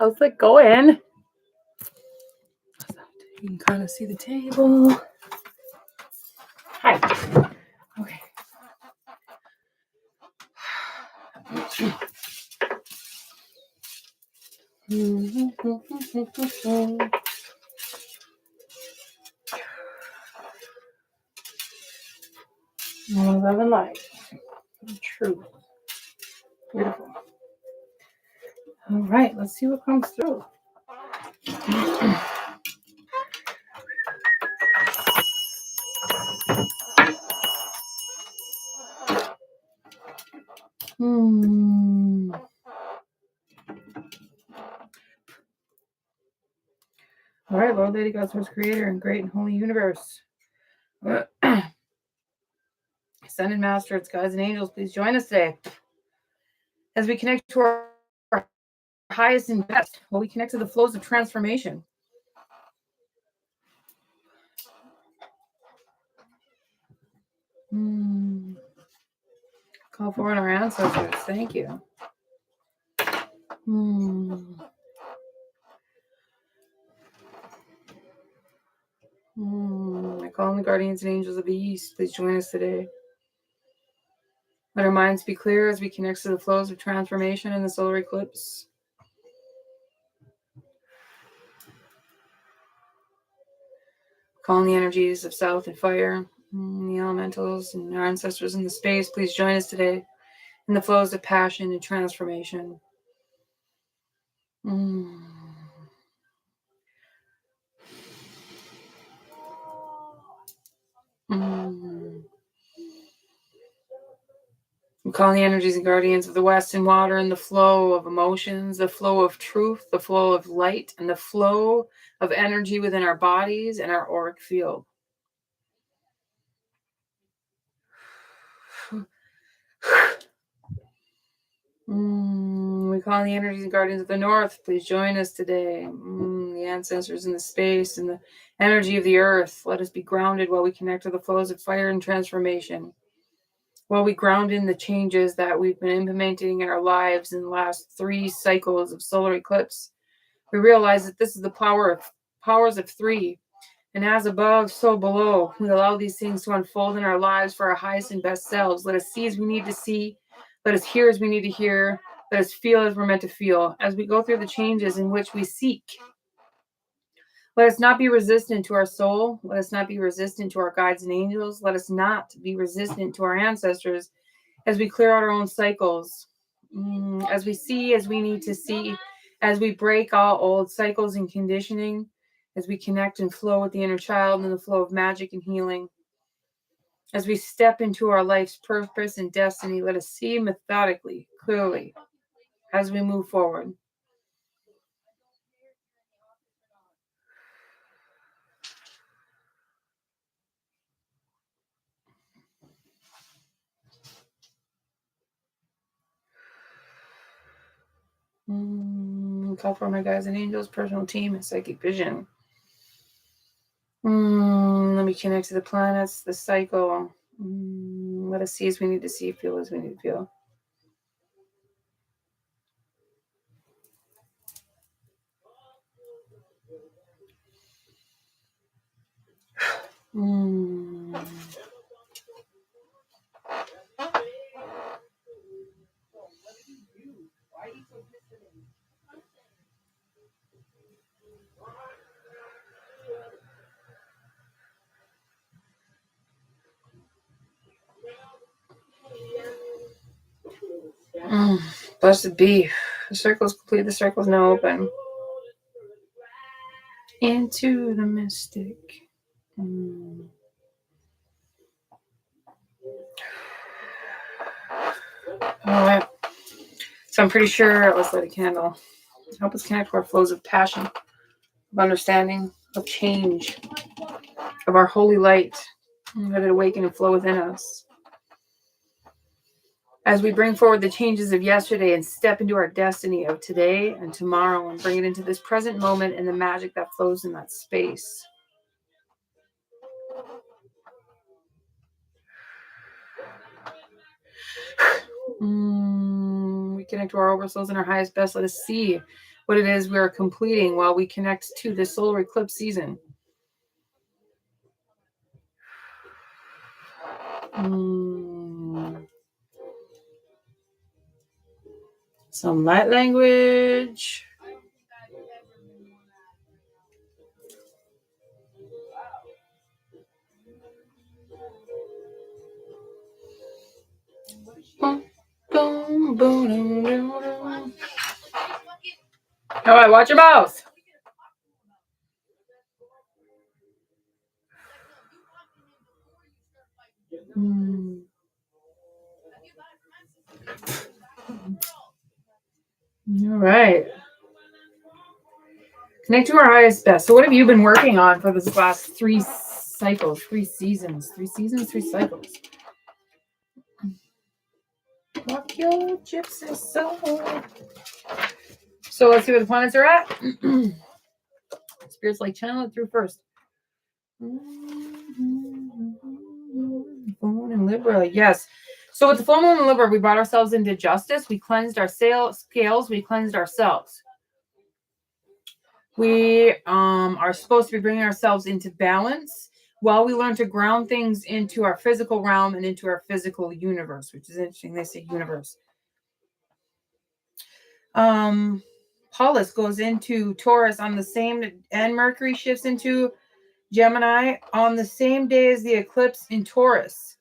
How's it going? You can kind of see the table. Hi. Okay. Love and light. Truth. Beautiful. All right, let's see what comes through. All right, Lord, Lady, God, Source, Creator, and Great and Holy Universe. Ascended Master, its guides and angels, please join us today as we connect to our highest and best, while we connect to the flows of transformation. Call forward our ancestors. Thank you. I call on the guardians and angels of the East. Please join us today. Let our minds be clear as we connect to the flows of transformation in the solar eclipse. Calling the energies of South and Fire, the elementals and our ancestors in the space. Please join us today in the flows of passion and transformation. I'm calling the energies and guardians of the West and water and the flow of emotions, the flow of truth, the flow of light, and the flow of energy within our bodies and our auric field. We call the energies and guardians of the North. Please join us today. The ancestors in the space and the energy of the earth. Let us be grounded while we connect to the flows of fire and transformation. While we ground in the changes that we've been implementing in our lives in the last 3 cycles of solar eclipse, we realize that this is the powers of 3. And as above, so below. We allow these things to unfold in our lives for our highest and best selves. Let us see as we need to see. Let us hear as we need to hear. Let us feel as we're meant to feel. As we go through the changes in which we seek, let us not be resistant to our soul. Let us not be resistant to our guides and angels. Let us not be resistant to our ancestors as we clear out our own cycles. As we see as we need to see. As we break all old cycles and conditioning. As we connect and flow with the inner child and the flow of magic and healing. As we step into our life's purpose and destiny, let us see methodically, clearly, as we move forward. Call for my guides and angels, personal team, and psychic vision. Let me connect to the planets, the cycle. Let us see as we need to see, feel as we need to feel. Blessed be. The circle is complete. The circle is now open. Into the mystic. All right. So I'm pretty sure let's light a candle. Help us connect to our flows of passion, of understanding, of change, of our holy light. Let it awaken and flow within us. As we bring forward the changes of yesterday and step into our destiny of today and tomorrow and bring it into this present moment and the magic that flows in that space. We connect to our oversouls and our highest best. Let us see what it is we're completing while we connect to this solar eclipse season. Some light language. All right, watch your mouth. All right. Connect to our highest best. So what have you been working on for this last 3 cycles, 3 seasons, 3 cycles? Walk your gypsy soul. So let's see where the planets are at. Spirits like channel it through first. Full moon in Libra, yes. So with the full moon in Libra, we brought ourselves into justice. We cleansed our scales. We cleansed ourselves. We are supposed to be bringing ourselves into balance while we learn to ground things into our physical realm and into our physical universe, which is interesting. They say universe. Paulus goes into Taurus on the same, and Mercury shifts into Gemini on the same day as the eclipse in Taurus.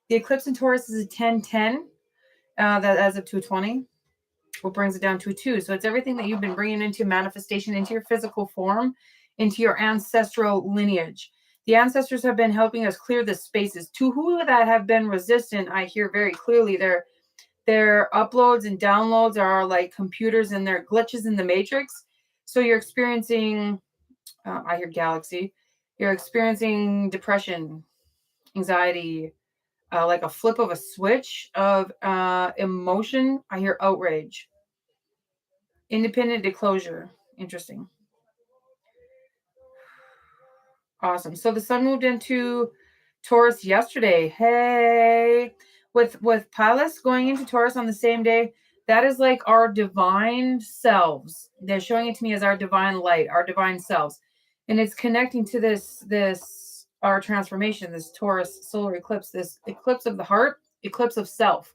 The eclipse in Taurus is a 10-10, that adds up to a 20, what brings it down to a 2. So it's everything that you've been bringing into manifestation, into your physical form, into your ancestral lineage. The ancestors have been helping us clear the spaces. To who that have been resistant, I hear very clearly their uploads and downloads are like computers and their glitches in the matrix. So you're experiencing, I hear galaxy, you're experiencing depression, anxiety, like a flip of a switch of emotion. I hear outrage, independent disclosure. Interesting. Awesome. So the sun moved into Taurus yesterday. Hey, with Pallas going into Taurus on the same day, that is like our divine selves. They're showing it to me as our divine light, our divine selves, and it's connecting to this our transformation, this Taurus solar eclipse, this eclipse of the heart, eclipse of self.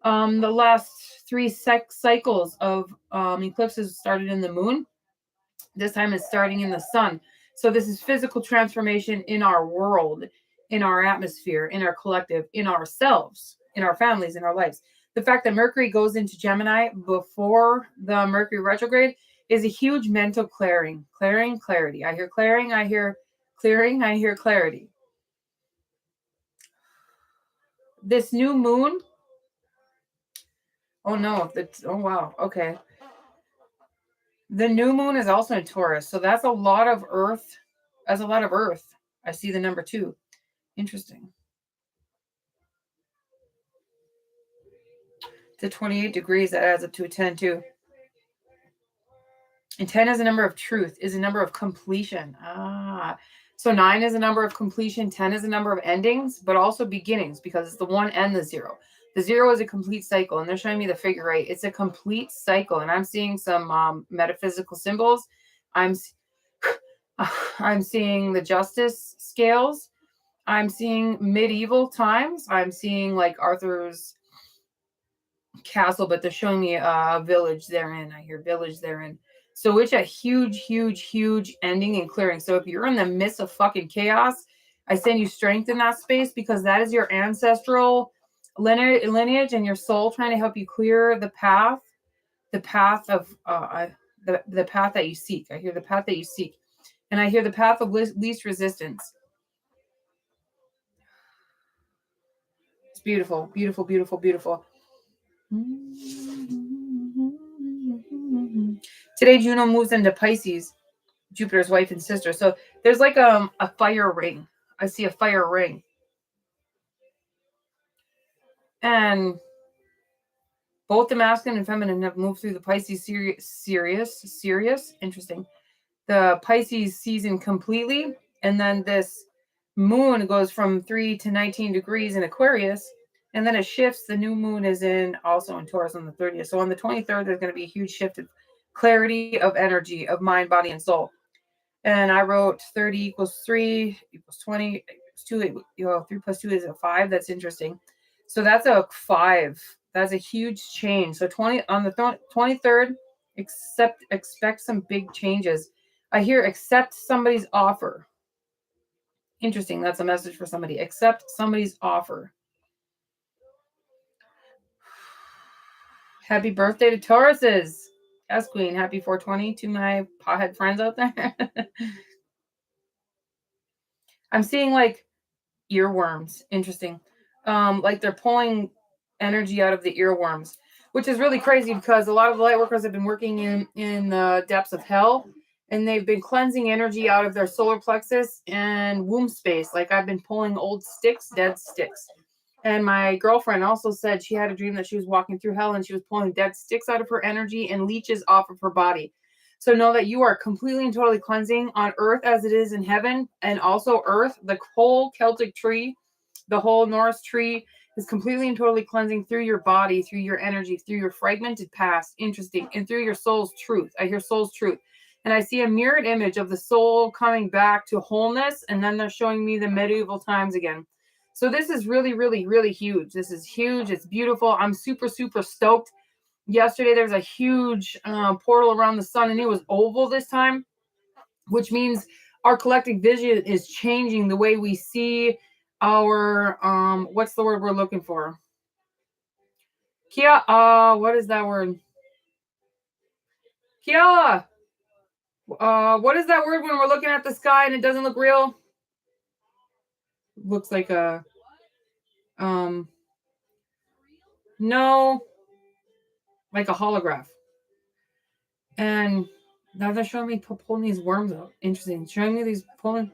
The last 3 cycles of eclipses started in the moon. This time it's starting in the sun. So this is physical transformation in our world, in our atmosphere, in our collective, in ourselves, in our families, in our lives. The fact that Mercury goes into Gemini before the Mercury retrograde is a huge mental clarity. Clarity. I hear clearing, I hear clearing, I hear clarity. This new moon. Oh no, wow, okay. The new moon is also in Taurus, so that's a lot of Earth. That's a lot of Earth. I see the number 2. Interesting. To 28 degrees, that adds up to a 10 too. And 10 is a number of truth, is a number of completion. So 9 is a number of completion, 10 is a number of endings, but also beginnings, because it's the 1 and the 0. The 0 is a complete cycle, and they're showing me the figure 8. It's a complete cycle, and I'm seeing some metaphysical symbols. I'm seeing the justice scales. I'm seeing medieval times. I'm seeing like Arthur's castle, but they're showing me a village therein. I hear village therein. So it's a huge, huge, huge ending and clearing. So if you're in the midst of fucking chaos, I send you strength in that space, because that is your ancestral lineage and your soul trying to help you clear the path of the path that you seek. I hear the path that you seek, and I hear the path of least resistance. It's beautiful, beautiful, beautiful, beautiful. Today Juno moves into Pisces, Jupiter's wife and sister. So there's like a fire ring. I see a fire ring. And both the masculine and feminine have moved through the Pisces Sirius. Interesting. The Pisces season completely. And then this moon goes from 3 to 19 degrees in Aquarius. And then it shifts. The new moon is also in Taurus on the 30th. So on the 23rd, there's going to be a huge shift of clarity of energy of mind, body, and soul. And I wrote 30 equals 3 equals 20 equals 2. 3 plus 2 is a 5. That's interesting. So that's a 5. That's a huge change. So 20 on the 23rd, expect some big changes. I hear accept somebody's offer. Interesting. That's a message for somebody. Accept somebody's offer. Happy birthday to Tauruses. Yes, Queen. Happy 420 to my pothead friends out there. I'm seeing like earworms. Interesting. Like they're pulling energy out of the earworms, which is really crazy because a lot of the light workers have been working in the depths of hell, and they've been cleansing energy out of their solar plexus and womb space. Like I've been pulling old sticks, dead sticks. And my girlfriend also said she had a dream that she was walking through hell and she was pulling dead sticks out of her energy and leeches off of her body. So know that you are completely and totally cleansing on earth as it is in heaven, and also earth, the whole Celtic tree, the whole Norse tree is completely and totally cleansing through your body, through your energy, through your fragmented past. Interesting. And through your soul's truth. I hear soul's truth. And I see a mirrored image of the soul coming back to wholeness. And then they're showing me the medieval times again. So this is really, really, really huge. This is huge. It's beautiful. I'm super, super stoked. Yesterday, there was a huge portal around the sun, and it was oval this time, which means our collective vision is changing the way we see our, what's the word we're looking for? Kia, what is that word? Kiala. What is that word when we're looking at the sky and it doesn't look real? Looks like a, no, like a holograph. And now they're showing me pulling these worms out. Interesting. Showing me these pulling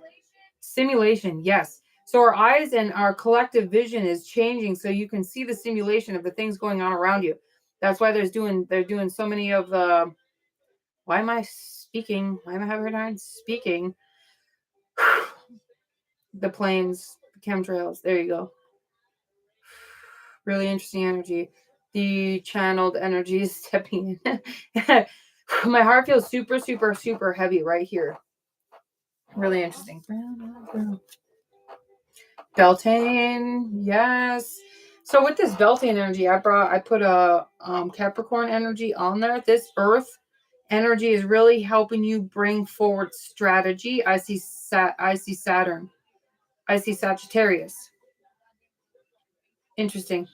simulation. Yes. So our eyes and our collective vision is changing, so you can see the simulation of the things going on around you. That's why they're doing so many of the. Why am I speaking? Why am I having a hard time speaking? The planes, the chemtrails. There you go. Really interesting energy. The channeled energy is stepping in. My heart feels super, super, super heavy right here. Really interesting. Beltane, yes. So with this Beltane energy, I put a Capricorn energy on there. This Earth energy is really helping you bring forward strategy. I see Saturn. I see Sagittarius. Interesting.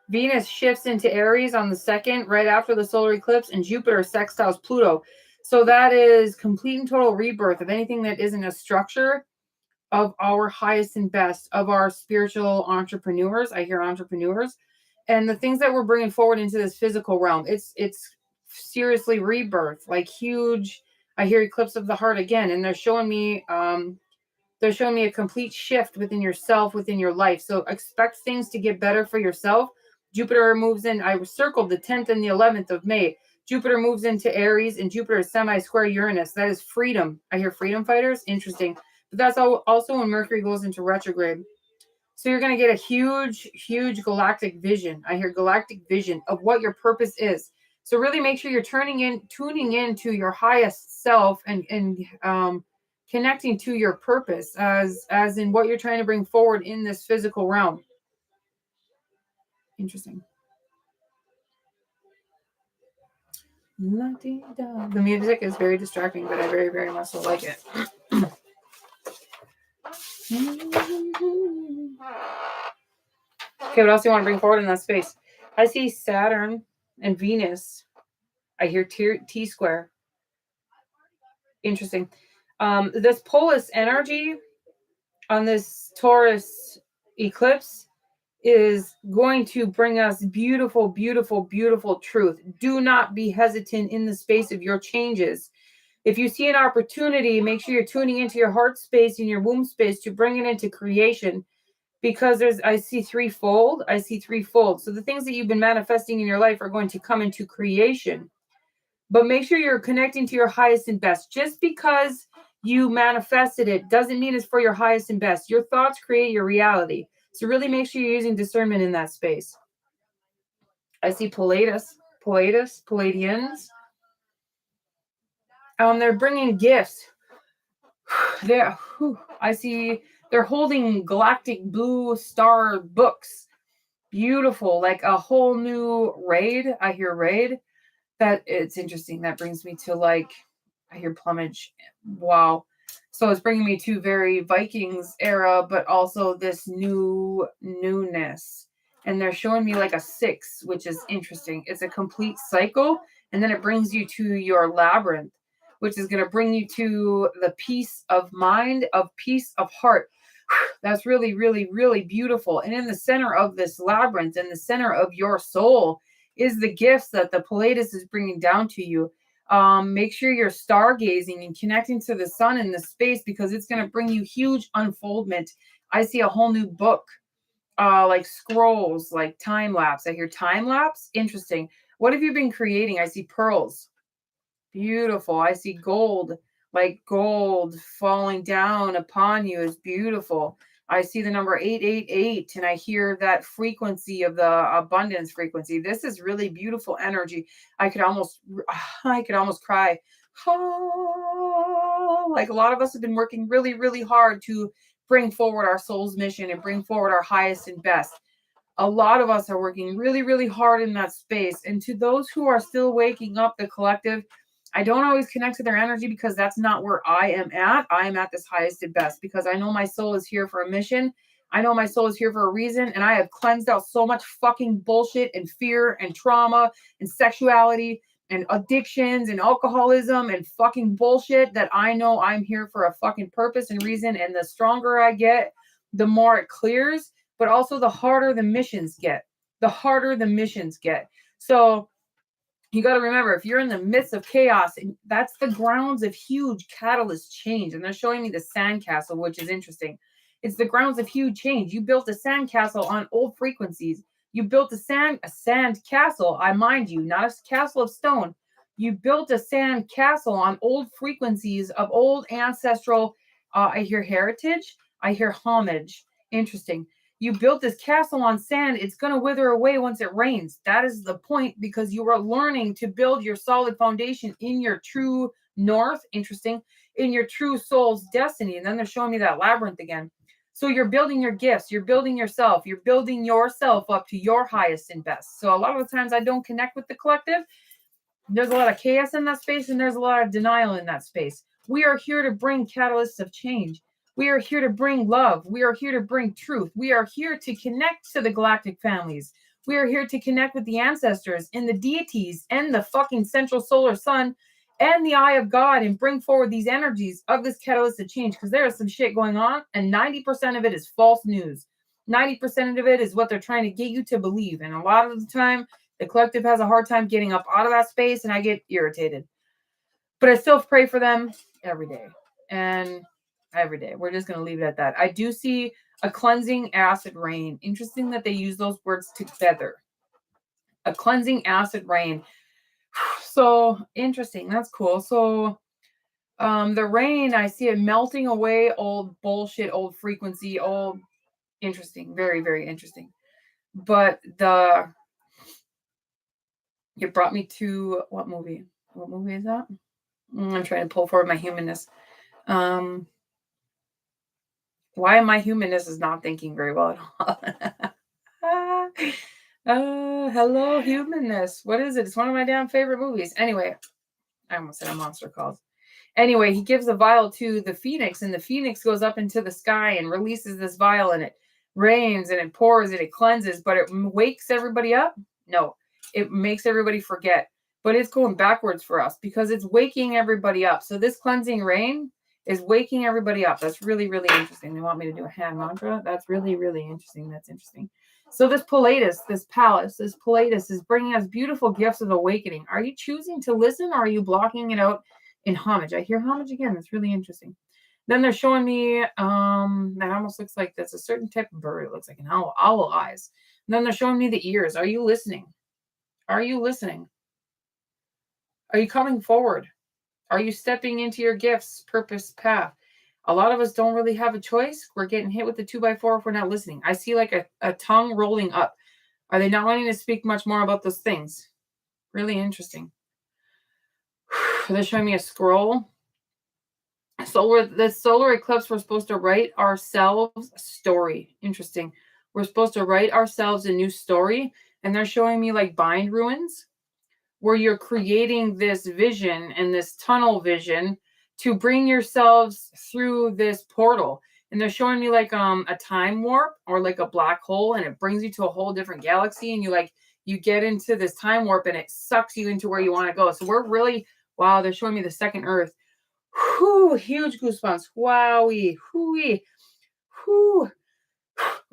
Venus shifts into Aries on the 2nd, right after the solar eclipse, and Jupiter sextiles Pluto. So that is complete and total rebirth of anything that isn't a structure, of our highest and best, of our spiritual entrepreneurs. I hear entrepreneurs. And the things that we're bringing forward into this physical realm, it's seriously rebirth, like huge. I hear eclipse of the heart again, and they're showing me a complete shift within yourself, within your life. So expect things to get better for yourself. Jupiter moves in. I circled the 10th and the 11th of May. Jupiter moves into Aries, and Jupiter is semi-square Uranus. That is freedom. I hear freedom fighters. Interesting. But that's also when Mercury goes into retrograde. So you're going to get a huge, huge galactic vision. I hear galactic vision of what your purpose is. So really make sure you're tuning into your highest self and connecting to your purpose as in what you're trying to bring forward in this physical realm. Interesting. The music is very distracting, but I very, very much like it. Okay, what else do you want to bring forward in that space? I see Saturn and Venus. I hear T square. Interesting. This Polaris energy on this Taurus eclipse is going to bring us beautiful, beautiful, beautiful truth. Do not be hesitant in the space of your changes. If you see an opportunity, make sure you're tuning into your heart space and your womb space to bring it into creation, because I see threefold. So the things that you've been manifesting in your life are going to come into creation. But make sure you're connecting to your highest and best. Just because you manifested it doesn't mean it's for your highest and best. Your thoughts create your reality. So really make sure you're using discernment in that space. I see Palladians. They're bringing gifts. I see they're holding galactic blue star books. Beautiful, like a whole new raid. I hear raid. That it's interesting. That brings me to like, I hear plumage. Wow. So it's bringing me to very Vikings era, but also this newness. And they're showing me like a 6, which is interesting. It's a complete cycle. And then it brings you to your labyrinth, which is going to bring you to the peace of mind, of peace of heart. That's really, really, really beautiful. And in the center of this labyrinth, in the center of your soul, is the gifts that the Palladius is bringing down to you. Make sure you're stargazing and connecting to the sun in the space, because it's going to bring you huge unfoldment. I see a whole new book, like scrolls, like time lapse. I hear time lapse. Interesting. What have you been creating? I see pearls. Beautiful. I see gold, like gold falling down upon you is beautiful. I see the number 888, and I hear that frequency of the abundance frequency. This is really beautiful energy. I could almost cry. Oh, like a lot of us have been working really, really hard to bring forward our soul's mission and bring forward our highest and best. A lot of us are working really, really hard in that space. And to those who are still waking up, the collective, I don't always connect to their energy, because that's not where I am at. I am at this highest and best, because I know my soul is here for a mission. I know my soul is here for a reason. And I have cleansed out so much fucking bullshit and fear and trauma and sexuality and addictions and alcoholism and fucking bullshit, that I know I'm here for a fucking purpose and reason. And the stronger I get, the more it clears, but also the harder the missions get. The harder the missions get. So you got to remember, if you're in the midst of chaos, that's the grounds of huge catalyst change. And they're showing me the sandcastle, which is interesting. It's the grounds of huge change. You built a sandcastle on old frequencies. You built a sand castle. I mind you, not a castle of stone. You built a sand castle on old frequencies of old ancestral. I hear heritage. I hear homage. Interesting. You built this castle on sand. It's going to wither away once it rains. That is the point, because you are learning to build your solid foundation in your true north. Interesting. In your true soul's destiny. And then they're showing me that labyrinth again. So you're building your gifts. You're building yourself. You're building yourself up to your highest and best. So a lot of the times I don't connect with the collective. There's a lot of chaos in that space, and there's a lot of denial in that space. We are here to bring catalysts of change. We are here to bring love. We are here to bring truth. We are here to connect to the galactic families. We are here to connect with the ancestors and the deities and the fucking central solar sun and the eye of God, and bring forward these energies of this catalyst of change, because there is some shit going on, and 90% of it is false news. 90% of it is what they're trying to get you to believe. And a lot of the time, the collective has a hard time getting up out of that space, and I get irritated. But I still pray for them every day. And every day. We're just going to leave it at that. I do see a cleansing acid rain. Interesting that they use those words together. A cleansing acid rain. So interesting. That's cool. So the rain, I see it melting away old bullshit, old frequency, old interesting. Very, very interesting. But it brought me to what movie? What movie is that? I'm trying to pull forward my humanness. Why my humanness is not thinking very well at all. Hello, humanness. What is it? It's one of my damn favorite movies. Anyway, I almost said a monster calls. Anyway, he gives the vial to the phoenix, and the phoenix goes up into the sky and releases this vial, and it rains and it pours and it cleanses, but it wakes everybody up. No, it makes everybody forget. But it's going backwards for us, because it's waking everybody up. So this cleansing rain is waking everybody up. That's really, really interesting. They want me to do a hand mantra. That's really, really interesting. That's interesting. So this Palladius, this Palladius is bringing us beautiful gifts of awakening. Are you choosing to listen, or are you blocking it out in homage? I hear homage again. That's really interesting. Then they're showing me, that almost looks like that's a certain type of bird. It looks like an owl eyes. And then they're showing me the ears. Are you listening? Are you listening? Are you coming forward? Are you stepping into your gifts, purpose, path? A lot of us don't really have a choice. We're getting hit with the 2x4 if we're not listening. I see like a tongue rolling up. Are they not wanting to speak much more about those things? Really interesting. They're showing me a scroll. The solar eclipse, we're supposed to write ourselves a story. Interesting. We're supposed to write ourselves a new story. And they're showing me like bind ruins, where you're creating this vision and this tunnel vision to bring yourselves through this portal. And they're showing me like a time warp or like a black hole, and it brings you to a whole different galaxy, and you get into this time warp and it sucks you into where you want to go. So we're really, wow, they're showing me the second Earth. Whew, huge goosebumps. Wowie. Hooey. Whew.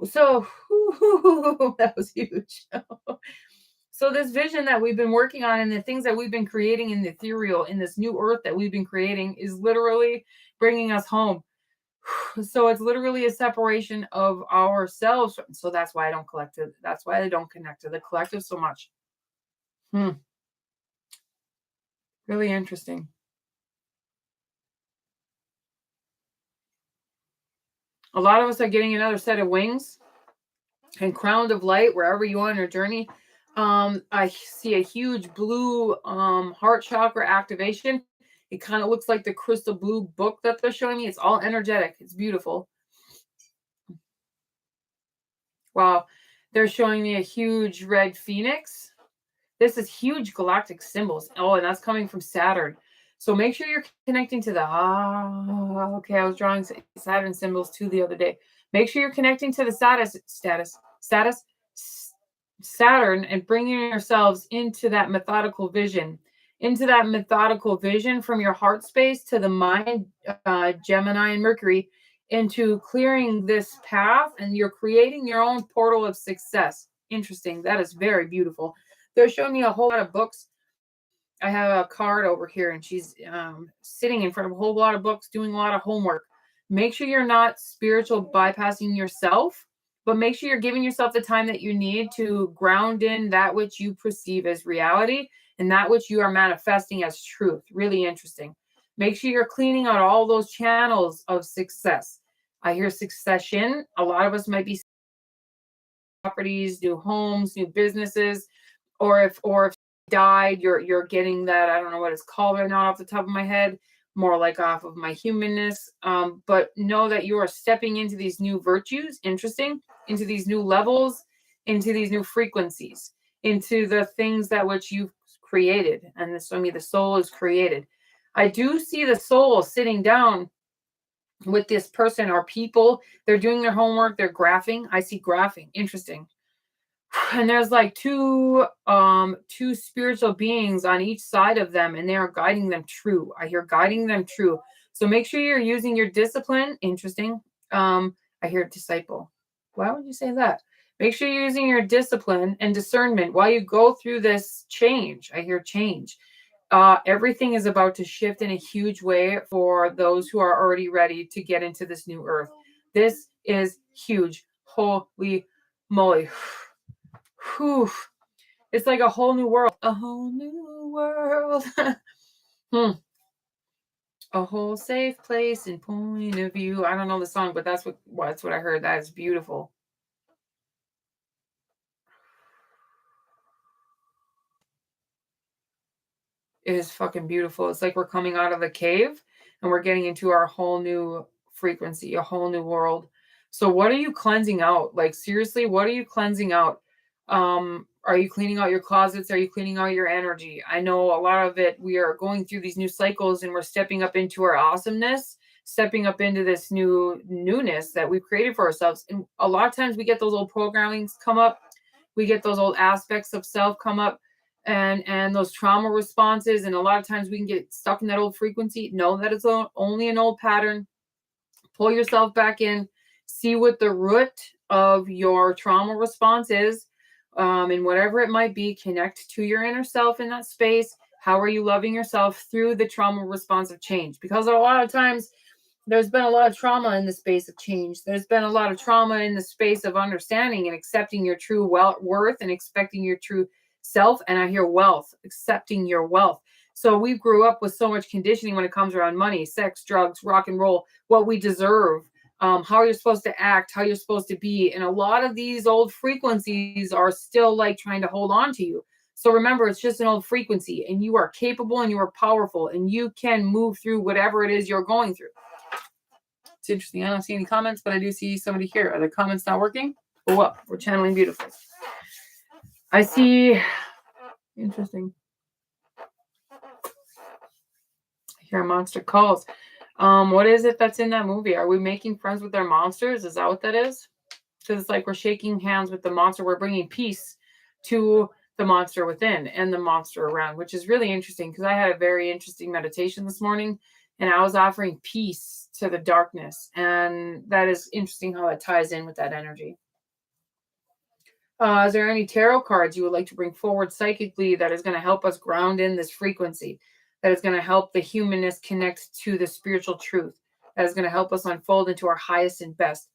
So whew, that was huge. So this vision that we've been working on and the things that we've been creating in the ethereal, in this new earth that we've been creating, is literally bringing us home. So it's literally a separation of ourselves. So that's why I don't collect it. That's why I don't connect to the collective so much. Really interesting. A lot of us are getting another set of wings and crowned of light wherever you are on your journey. I see a huge blue heart chakra activation. It kind of looks like the crystal blue book that they're showing me. It's all energetic. It's beautiful. Wow. They're showing me a huge red phoenix. This is huge galactic symbols. Oh, and that's coming from Saturn. So make sure you're connecting to the, okay, I was drawing Saturn symbols too the other day. Make sure you're connecting to the Saturn and bringing yourselves into that methodical vision, from your heart space to the mind, Gemini and Mercury, into clearing this path, and you're creating your own portal of success. Interesting. That is very beautiful. They're showing me a whole lot of books. I have a card over here, and she's sitting in front of a whole lot of books, doing a lot of homework. Make sure you're not spiritual bypassing yourself, but make sure you're giving yourself the time that you need to ground in that which you perceive as reality and that which you are manifesting as truth. Really interesting. Make sure you're cleaning out all those channels of success. I hear succession. A lot of us might be properties, new homes, new businesses, or if died, you're getting that. I don't know what it's called right now off the top of my head, more like off of my humanness. But know that you are stepping into these new virtues, into these new levels, into these new frequencies, into the things that which you've created. And this, I mean, the soul is created. I do see the soul sitting down with this person or people. They're doing their homework, they're graphing. I see graphing. Interesting. And there's like two spiritual beings on each side of them, and they are guiding them true. I hear guiding them true. So make sure you're using your discipline. Interesting. I hear disciple. Why would you say that? Make sure you're using your discipline and discernment while you go through this change. I hear change. Everything is about to shift in a huge way for those who are already ready to get into this new earth. This is huge. Holy moly. Whew. It's like a whole new world. A whole new world. A whole safe place and point of view. I don't know the song, but that's what I heard. That is beautiful. It is fucking beautiful. It's like we're coming out of the cave and we're getting into our whole new frequency, a whole new world. So what are you cleansing out? Like seriously, what are you cleansing out? Are you cleaning out your closets? Are you cleaning out your energy? I know a lot of it, we are going through these new cycles and we're stepping up into our awesomeness, stepping up into this newness that we've created for ourselves. And a lot of times we get those old programmings come up. We get those old aspects of self come up, and those trauma responses. And a lot of times we can get stuck in that old frequency. Know that it's only an old pattern. Pull yourself back in, see what the root of your trauma response is. And whatever it might be, connect to your inner self in that space. How are you loving yourself through the trauma response of change? Because a lot of times there's been a lot of trauma in the space of change. There's been a lot of trauma in the space of understanding and accepting your true worth and expecting your true self. And I hear wealth, accepting your wealth. So we grew up with so much conditioning when it comes around money, sex, drugs, rock and roll, what we deserve, how you're supposed to act, how you're supposed to be. And a lot of these old frequencies are still like trying to hold on to you. So remember, it's just an old frequency, and you are capable and you are powerful, and you can move through whatever it is you're going through. It's interesting. I don't see any comments, but I do see somebody here. Are the comments not working? Oh, well, we're channeling beautiful. I see. Interesting. I hear monster calls. What is it that's in that movie? Are we making friends with our monsters? Is that what that is? Because it's like we're shaking hands with the monster. We're bringing peace to the monster within and the monster around, which is really interesting because I had a very interesting meditation this morning, and I was offering peace to the darkness. And that is interesting how it ties in with that energy. Is there any tarot cards you would like to bring forward psychically that is going to help us ground in this frequency, that is going to help the humanness connect to the spiritual truth, that is going to help us unfold into our highest and best?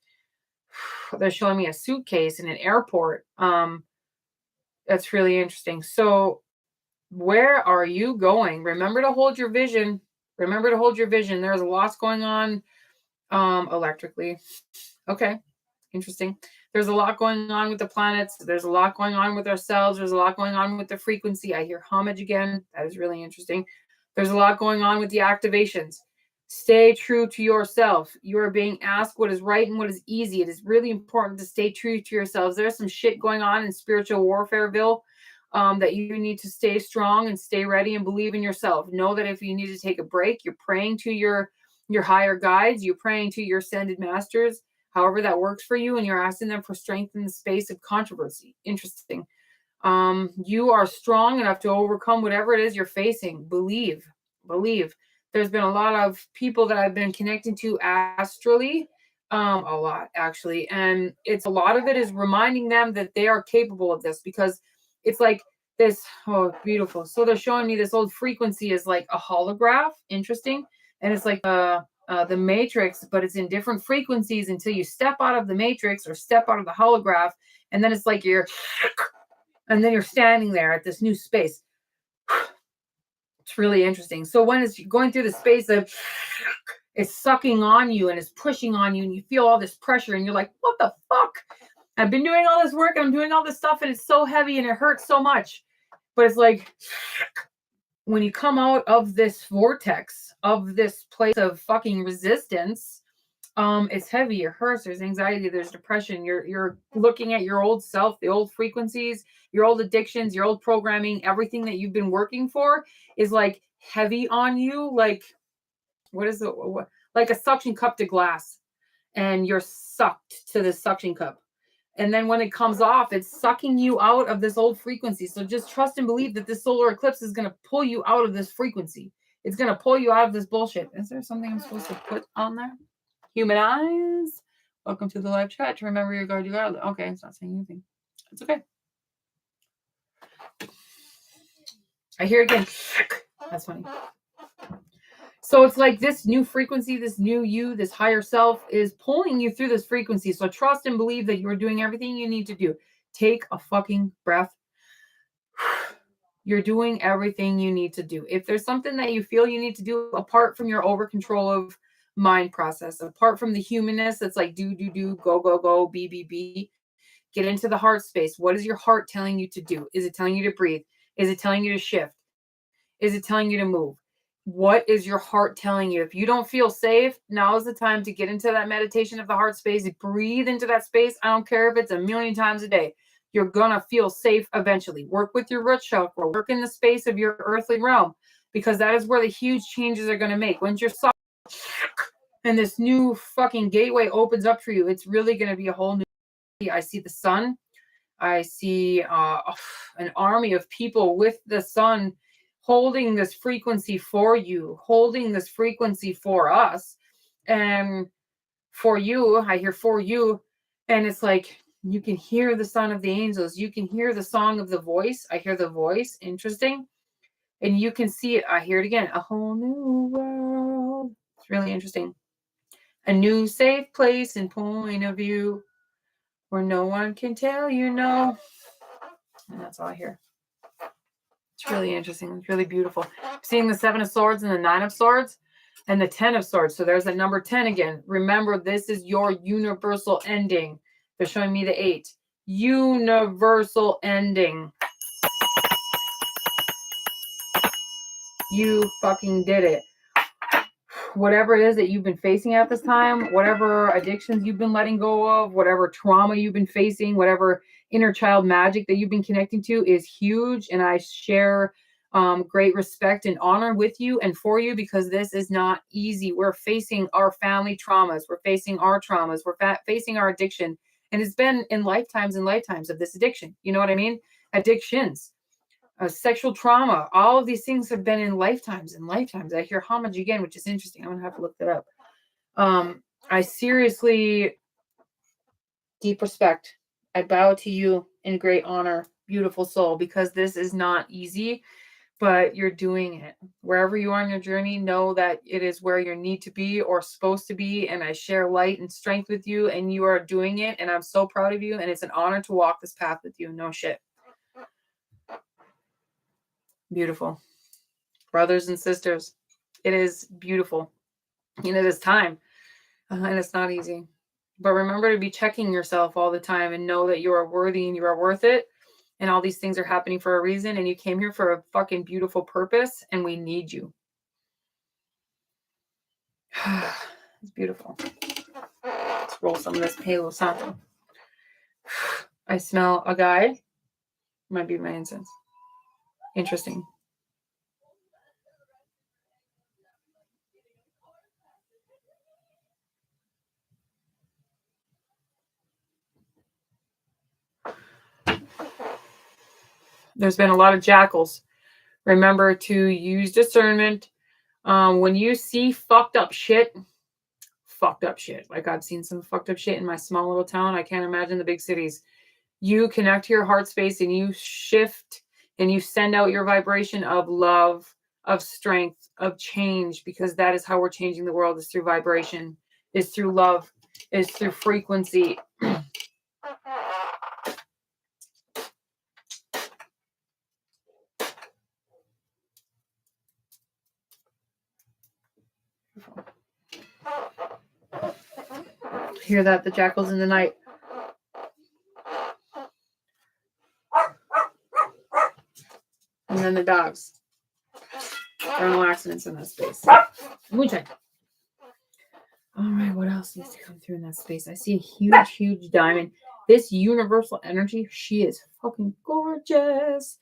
They're showing me a suitcase in an airport. That's really interesting. So where are you going? Remember to hold your vision. Remember to hold your vision. There's lots going on electrically. Okay. Interesting. There's a lot going on with the planets. There's a lot going on with ourselves. There's a lot going on with the frequency. I hear homage again. That is really interesting. There's a lot going on with the activations. Stay true to yourself. You are being asked what is right and what is easy. It is really important to stay true to yourselves. There's some shit going on in spiritual warfareville that you need to stay strong and stay ready and believe in yourself. Know that if you need to take a break, you're praying to your higher guides. You're praying to your ascended masters, however that works for you, and you're asking them for strength in the space of controversy. Interesting. You are strong enough to overcome whatever it is you're facing. Believe. There's been a lot of people that I've been connecting to astrally, a lot actually, and it's a lot of it is reminding them that they are capable of this, because it's like this. Oh, beautiful. So they're showing me this old frequency is like a holograph. Interesting. And it's like the matrix, but it's in different frequencies until you step out of the matrix or step out of the holograph, and then it's like and then you're standing there at this new space. It's really interesting. So when it's going through the space of it's sucking on you and it's pushing on you, and you feel all this pressure, and you're like, what the fuck? I've been doing all this work and I'm doing all this stuff, and it's so heavy and it hurts so much. But it's like when you come out of this vortex, of this place of fucking resistance, it's heavy, it hurts, there's anxiety, there's depression. You're looking at your old self, the old frequencies, your old addictions, your old programming, everything that you've been working for is like heavy on you. Like, what is it? Like a suction cup to glass, and you're sucked to this suction cup. And then when it comes off, it's sucking you out of this old frequency. So just trust and believe that this solar eclipse is going to pull you out of this frequency. It's going to pull you out of this bullshit. Is there something I'm supposed to put on there? Human eyes. Welcome to the live chat. To remember your guard, you got it. Okay, it's not saying anything. It's okay. I hear it again. That's funny. So it's like this new frequency, this new you, this higher self is pulling you through this frequency. So trust and believe that you're doing everything you need to do. Take a fucking breath. You're doing everything you need to do. If there's something that you feel you need to do apart from your over control of mind process, apart from the humanness that's like do, go, be, get into the heart space. What is your heart telling you to do? Is it telling you to breathe? Is it telling you to shift? Is it telling you to move? What is your heart telling you? If you don't feel safe, now is the time to get into that meditation of the heart space. Breathe into that space. I don't care if it's a million times a day. You're going to feel safe eventually. Work with your root chakra. Work in the space of your earthly realm, because that is where the huge changes are going to make. Once you're soft and this new fucking gateway opens up for you, it's really going to be a whole new. I see the sun. I see an army of people with the sun holding this frequency for you, holding this frequency for us. And for you, I hear for you. And it's like, you can hear the sound of the angels. You can hear the song of the voice. I hear the voice. Interesting. And you can see it. I hear it again. A whole new world. It's really interesting. A new safe place and point of view where no one can tell you no. And that's all I hear. It's really interesting. It's really beautiful. Seeing the 7 of Swords and the 9 of Swords and the 10 of Swords. So there's that number 10 again. Remember, this is your universal ending. They're showing me the 8. Universal ending. You fucking did it. Whatever it is that you've been facing at this time, whatever addictions you've been letting go of, whatever trauma you've been facing, whatever inner child magic that you've been connecting to is huge. And I share great respect and honor with you and for you, because this is not easy. We're facing our family traumas. We're facing our traumas. We're facing our addiction. And it's been in lifetimes and lifetimes of this addiction. You know what I mean? Addictions. Sexual trauma, all of these things have been in lifetimes and lifetimes. I hear homage again, which is interesting. I'm gonna have to look that up. I seriously, deep respect. I bow to you in great honor, beautiful soul, because this is not easy, but you're doing it. Wherever you are on your journey, know that it is where you need to be or supposed to be. And I share light and strength with you, and you are doing it. And I'm so proud of you. And it's an honor to walk this path with you. No shit. Beautiful. Brothers and sisters, it is beautiful. And it is time. And it's not easy. But remember to be checking yourself all the time and know that you are worthy and you are worth it. And all these things are happening for a reason. And you came here for a fucking beautiful purpose. And we need you. It's beautiful. Let's roll some of this Palo Santo. I smell a guy. Might be my incense. Interesting. There's been a lot of jackals. Remember to use discernment. When you see fucked up shit, like I've seen some fucked up shit in my small little town. I can't imagine the big cities. You connect to your heart space and you shift and you send out your vibration of love, of strength, of change, because that is how we're changing the world, is through vibration, is through love, is through frequency. Hear that? The jackals in the night. And then the dogs. There are no accidents in that space. Moonshine. All right, what else needs to come through in that space? I see a huge, huge diamond. This universal energy, she is fucking gorgeous.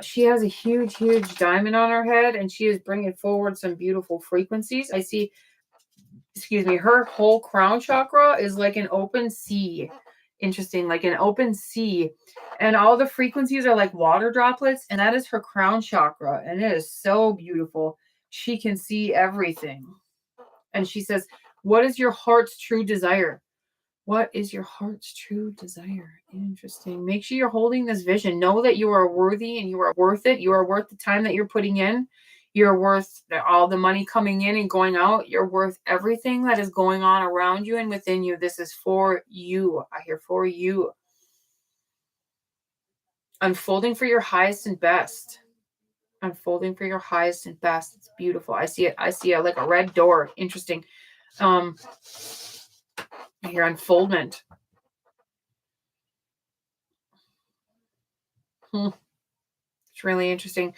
She has a huge, huge diamond on her head, and she is bringing forward some beautiful frequencies. I see, excuse me, her whole crown chakra is like an open sea. Interesting, like an open sea. And all the frequencies are like water droplets, and that is her crown chakra. And it is so beautiful. She can see everything. And she says, what is your heart's true desire? What is your heart's true desire? Interesting. Make sure you're holding this vision. Know that you are worthy and you are worth it. You are worth the time that you're putting in. You're worth all the money coming in and going out. You're worth everything that is going on around you and within you. This is for you. I hear for you. Unfolding for your highest and best. Unfolding for your highest and best. It's beautiful. I see it. I see it like a red door. Interesting. I hear unfoldment. It's really interesting.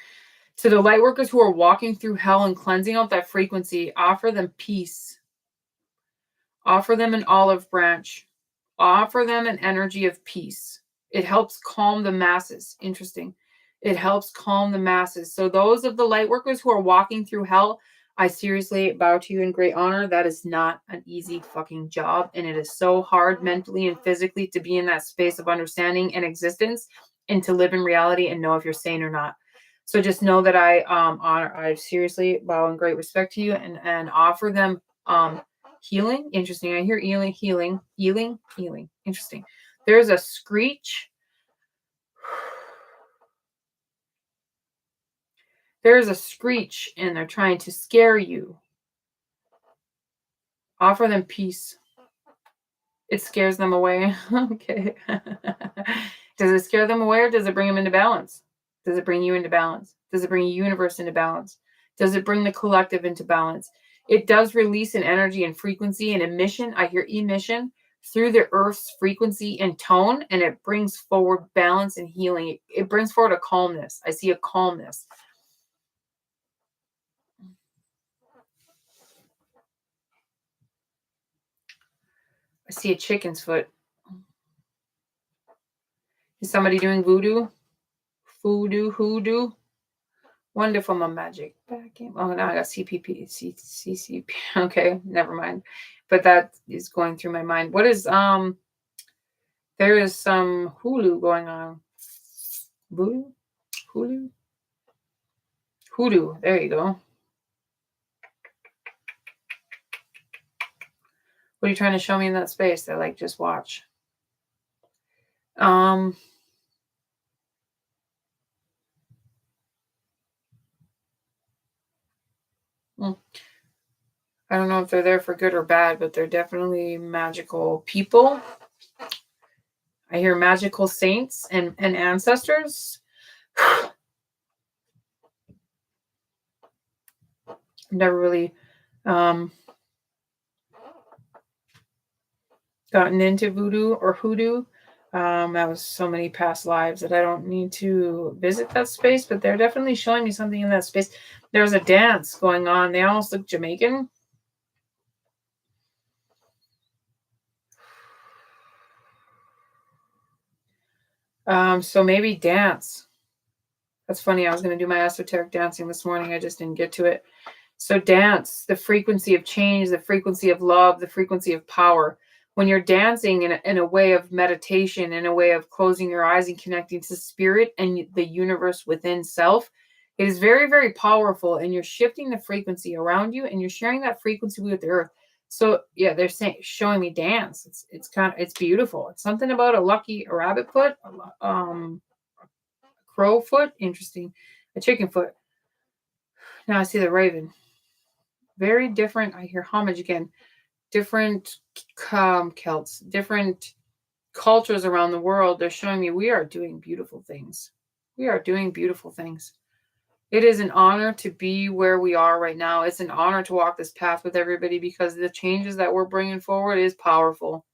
To the light workers who are walking through hell and cleansing out that frequency, offer them peace. Offer them an olive branch. Offer them an energy of peace. It helps calm the masses. Interesting. It helps calm the masses. So those of the light workers who are walking through hell, I seriously bow to you in great honor. That is not an easy fucking job. And it is so hard mentally and physically to be in that space of understanding and existence and to live in reality and know if you're sane or not. So just know that I seriously bow in great respect to you and offer them healing. Interesting. I hear healing. Interesting. There's a screech. There's a screech and they're trying to scare you. Offer them peace. It scares them away. Okay. Does it scare them away or does it bring them into balance? Does it bring you into balance? Does it bring the universe into balance? Does it bring the collective into balance? It does release an energy and frequency and emission. I hear emission through the earth's frequency and tone, and it brings forward balance and healing. It brings forward a calmness. I see a calmness. I see a chicken's foot. Is somebody doing voodoo? Hoodoo? Wonderful, my magic. Back in. Oh, now I got CCP. Okay, never mind. But that is going through my mind. What is, there is some Hulu going on. Voodoo? Hulu? Hoodoo. There you go. What are you trying to show me in that space? They're like, just watch. I don't know if they're there for good or bad, but they're definitely magical people. I hear magical saints and ancestors. I've never really gotten into voodoo or hoodoo. That was so many past lives that I don't need to visit that space, but they're definitely showing me something in that space. There's a dance going on. They almost look Jamaican. So maybe dance. That's funny. I was going to do my esoteric dancing this morning. I just didn't get to it. So dance, the frequency of change, the frequency of love, the frequency of power. When you're dancing in a way of meditation, in a way of closing your eyes and connecting to spirit and the universe within self, it is very, very powerful. And you're shifting the frequency around you, and you're sharing that frequency with the earth. So yeah, they're showing me dance. It's beautiful. It's something about a rabbit foot, a crow foot, interesting, a chicken foot. Now I see the raven. Very different. I hear homage again. Different Celts, different cultures around the world. They're showing me we are doing beautiful things. We are doing beautiful things. It is an honor to be where we are right now. It's an honor to walk this path with everybody because the changes that we're bringing forward is powerful.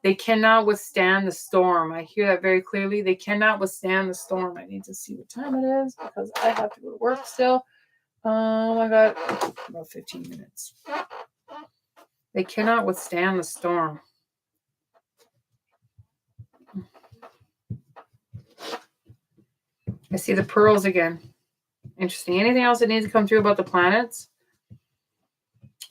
They cannot withstand the storm. I hear that very clearly. They cannot withstand the storm. I need to see what time it is because I have to go to work still. I got about 15 minutes. They cannot withstand the storm. I see the pearls again. Interesting. Anything else that needs to come through about the planets?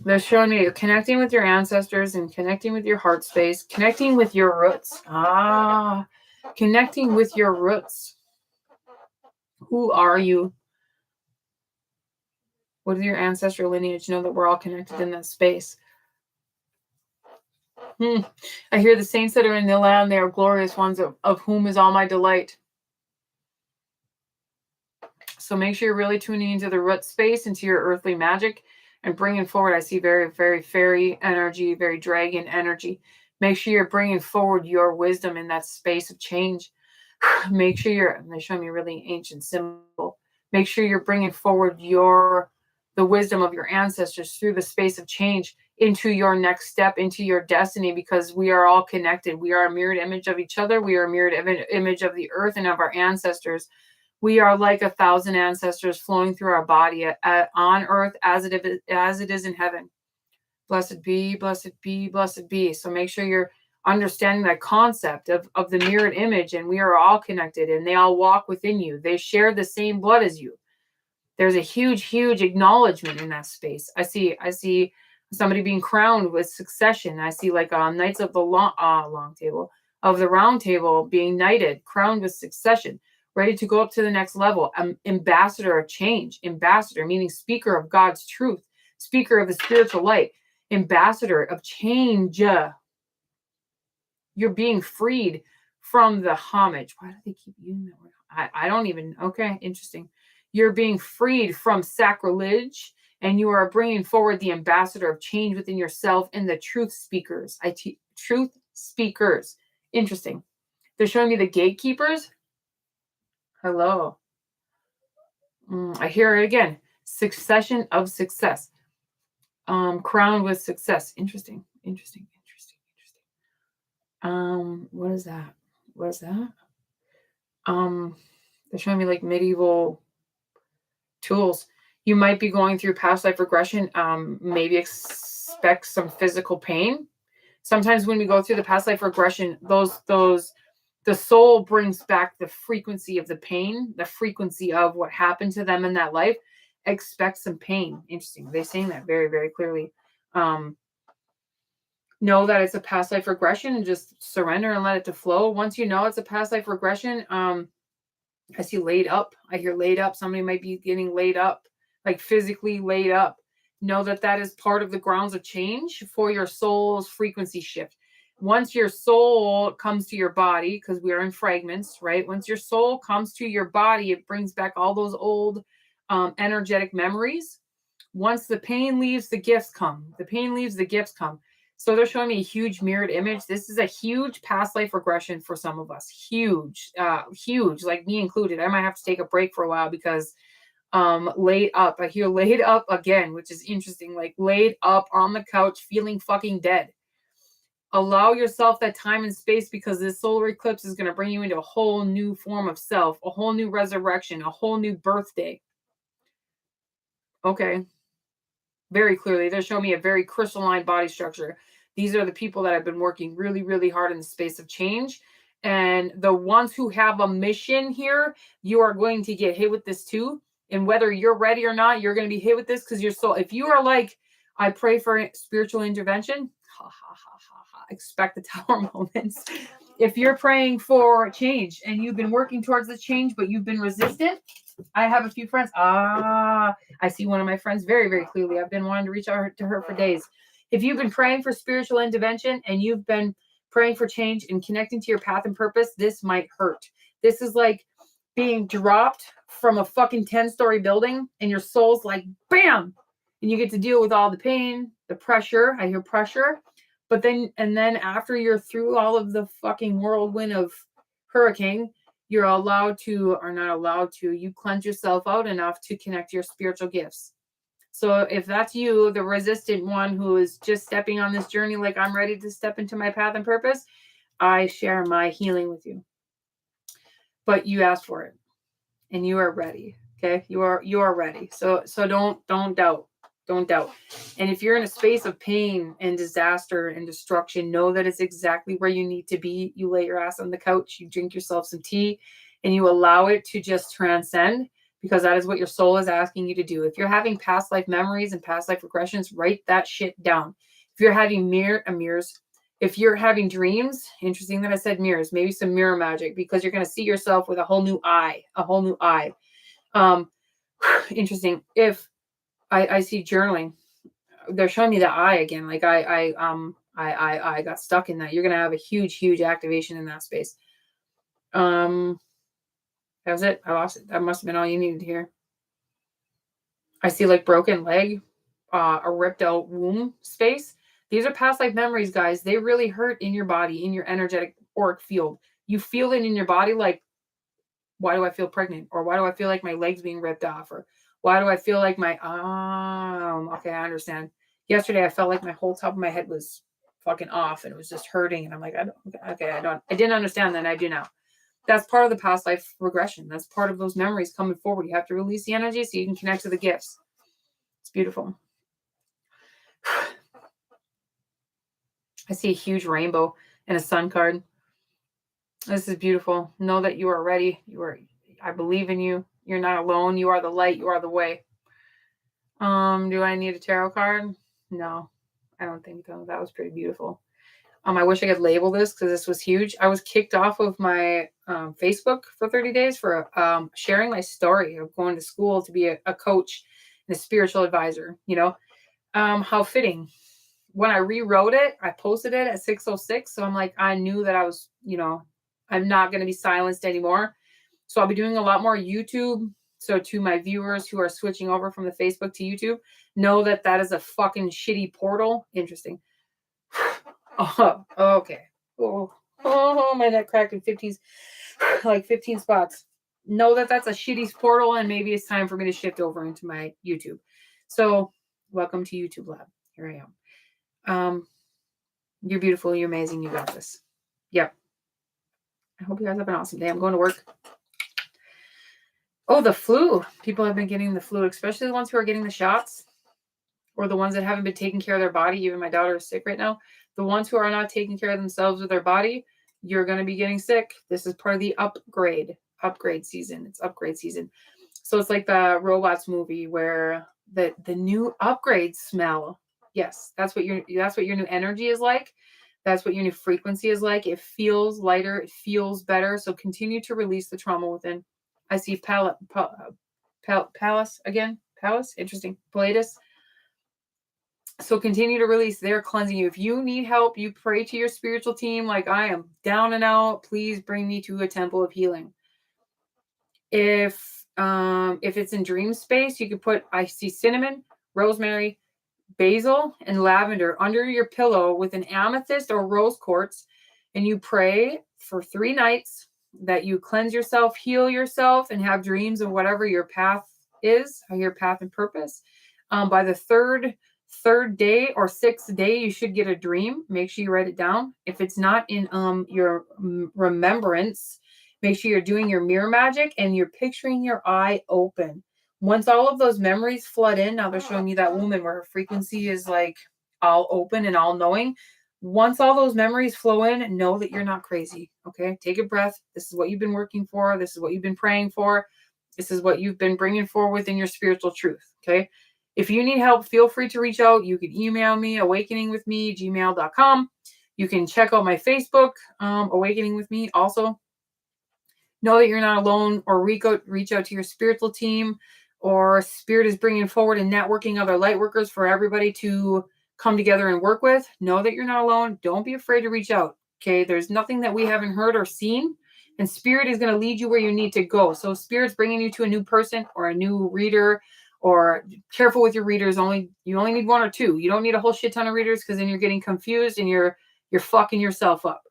They're showing me connecting with your ancestors and connecting with your heart space, connecting with your roots. Connecting with your roots. Who are you? What is your ancestral lineage? Know that we're all connected in that space. I hear the saints that are in the land, they are glorious ones, of whom is all my delight. So make sure you're really tuning into the root space, into your earthly magic, and bringing forward. I see very, very fairy energy, very dragon energy. Make sure you're bringing forward your wisdom in that space of change. Make sure they're showing me a really ancient symbol. Make sure you're bringing forward the wisdom of your ancestors through the space of change into your next step, into your destiny, because we are all connected. We are a mirrored image of each other. We are a mirrored image of the earth and of our ancestors. We are like 1,000 ancestors flowing through our body on earth as it is in heaven. Blessed be, blessed be, blessed be. So make sure you're understanding that concept of the mirrored image, and we are all connected, and they all walk within you. They share the same blood as you. There's a huge, huge acknowledgement in that space. I see somebody being crowned with succession. I see like knights of the long table, of the round table, being knighted, crowned with succession, ready to go up to the next level. Ambassador of change. Ambassador meaning speaker of God's truth, speaker of the spiritual light, ambassador of change. You're being freed from the homage. Why do they keep using that word? I don't even. Okay, interesting. You're being freed from sacrilege, and you are bringing forward the ambassador of change within yourself and the truth speakers. Truth speakers. Interesting. They're showing me the gatekeepers. Hello. I hear it again. Succession of success. Crowned with success. Interesting. What is that? What is that? They're showing me like medieval tools. You might be going through past life regression. Maybe expect some physical pain. Sometimes when we go through the past life regression, the soul brings back the frequency of the pain, the frequency of what happened to them in that life. Expect some pain. Interesting. They're saying that very, very clearly. Know that it's a past life regression and just surrender and let it to flow. Once you know it's a past life regression, I see laid up. I hear laid up. Somebody might be getting laid up, like physically laid up. Know that that is part of the grounds of change for your soul's frequency shift. Once your soul comes to your body, because we are in fragments, right? Once your soul comes to your body, it brings back all those old energetic memories. Once the pain leaves, the gifts come. The pain leaves, the gifts come. So they're showing me a huge mirrored image. This is a huge past life regression for some of us. Huge, huge, like me included. I might have to take a break for a while because laid up. I hear laid up again, which is interesting. Like laid up on the couch, feeling fucking dead. Allow yourself that time and space because this solar eclipse is going to bring you into a whole new form of self, a whole new resurrection, a whole new birthday. Okay. Very clearly. They're showing me a very crystalline body structure. These are the people that have been working really, really hard in the space of change. And the ones who have a mission here, you are going to get hit with this too. And whether you're ready or not, you're going to be hit with this because you're so, if you are like, I pray for spiritual intervention, expect the tower moments. If you're praying for change and you've been working towards the change, but you've been resistant, I have a few friends. I see one of my friends very, very clearly. I've been wanting to reach out to her for days. If you've been praying for spiritual intervention and you've been praying for change and connecting to your path and purpose, this might hurt. This is like being dropped from a fucking 10-story building and your soul's like, bam! And you get to deal with all the pain, the pressure. I hear pressure. But then after you're through all of the fucking whirlwind of hurricane, you're allowed to, or not allowed to, you cleanse yourself out enough to connect your spiritual gifts. So if that's you, the resistant one who is just stepping on this journey, like I'm ready to step into my path and purpose, I share my healing with you. But you asked for it and you are ready. Okay. You are ready. So don't doubt. Don't doubt. And if you're in a space of pain and disaster and destruction, know that it's exactly where you need to be. You lay your ass on the couch, you drink yourself some tea, and you allow it to just transcend because that is what your soul is asking you to do. If you're having past life memories and past life regressions, write that shit down. If you're having mirrors, if you're having dreams, interesting that I said mirrors, maybe some mirror magic because you're going to see yourself with a whole new eye. Interesting. If I see journaling. They're showing me the eye again. Like I got stuck in that. You're gonna have a huge activation in that space. That was it. I lost it. That must have been all you needed to hear. I see like broken leg, a ripped out womb space. These are past life memories, guys. They really hurt in your body, in your energetic auric field. You feel it in your body like, why do I feel pregnant? Or why do I feel like my leg's being ripped off? Or why do I feel like my okay, I understand. Yesterday I felt like my whole top of my head was fucking off and it was just hurting. And I'm like, I didn't understand then. I do now. That's part of the past life regression. That's part of those memories coming forward. You have to release the energy so you can connect to the gifts. It's beautiful. I see a huge rainbow and a sun card. This is beautiful. Know that you are ready. I believe in you. You're not alone. You are the light. You are the way. Do I need a tarot card? No, I don't think so. That was pretty beautiful. I wish I could label this because this was huge. I was kicked off of my Facebook for 30 days for sharing my story of going to school to be a coach and a spiritual advisor. You know, how fitting. When I rewrote it, I posted it at 6:06. So I'm like, I knew that I was, I'm not going to be silenced anymore. So I'll be doing a lot more YouTube. So to my viewers who are switching over from the Facebook to YouTube, know that that is a fucking shitty portal. Interesting. Oh, okay. Oh, my neck cracked in 15 spots. know that that's a shitty portal, and maybe it's time for me to shift over into my YouTube. So welcome to YouTube Lab. Here I am. You're beautiful. You're amazing. You got this. Yep. I hope you guys have an awesome day. I'm going to work. Oh, the flu. People have been getting the flu, especially the ones who are getting the shots, or the ones that haven't been taking care of their body. Even my daughter is sick right now. The ones who are not taking care of themselves with their body, you're going to be getting sick. This is part of the upgrade season. It's upgrade season. So it's like the Robots movie where the new upgrades smell. Yes, that's what your new energy is like. That's what your new frequency is like. It feels lighter. It feels better. So continue to release the trauma within. I see Palace again. Palace, interesting. Pilatus. So continue to release. They're cleansing you. If you need help, you pray to your spiritual team like I am down and out. Please bring me to a temple of healing. If it's in dream space, you could put, I see cinnamon, rosemary, basil, and lavender under your pillow with an amethyst or rose quartz, and you pray for 3 nights that you cleanse yourself, heal yourself, and have dreams of whatever your path is, or your path and purpose. By the third day or 6th day, you should get a dream. Make sure you write it down. If it's not in your remembrance, make sure you're doing your mirror magic and you're picturing your eye open. Once all of those memories flood in, now they're showing you that woman where her frequency is like all open and all knowing. Once all those memories flow in, know that you're not crazy. Okay, take a breath. This is what you've been working for. This is what you've been praying for. This is what you've been bringing forward within your spiritual truth. Okay. If you need help, feel free to reach out. You can email me, awakeningwithme@gmail.com. You can check out my Facebook, Awakening With Me. Also, know that you're not alone, or reach out to your spiritual team, or Spirit is bringing forward and networking other light workers for everybody to come together and work with. Know that you're not alone. Don't be afraid to reach out. Okay. There's nothing that we haven't heard or seen, and Spirit is going to lead you where you need to go. So Spirit's bringing you to a new person or a new reader. Or careful with your readers. You only need 1 or 2. You don't need a whole shit ton of readers, because then you're getting confused and you're fucking yourself up.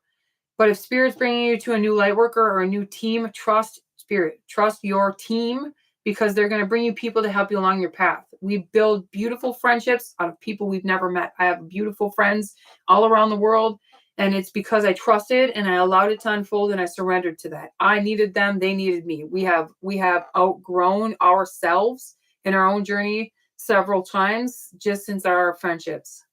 But if Spirit's bringing you to a new light worker or a new team, trust Spirit. Trust your team, because they're going to bring you people to help you along your path. We build beautiful friendships out of people we've never met. I have beautiful friends all around the world, and it's because I trusted and I allowed it to unfold and I surrendered to that. I needed them. They needed me. We have outgrown ourselves in our own journey several times just since our friendships.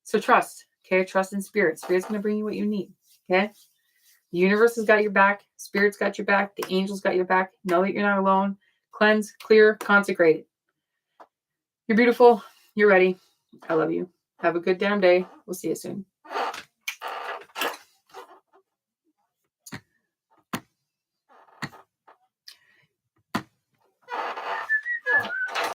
So trust, okay? Trust in Spirit. Spirit's going to bring you what you need, okay? The universe has got your back. Spirit's got your back. The angels got your back. Know that you're not alone. Cleanse, clear, consecrate. You're beautiful. You're ready. I love you. Have a good damn day. We'll see you soon.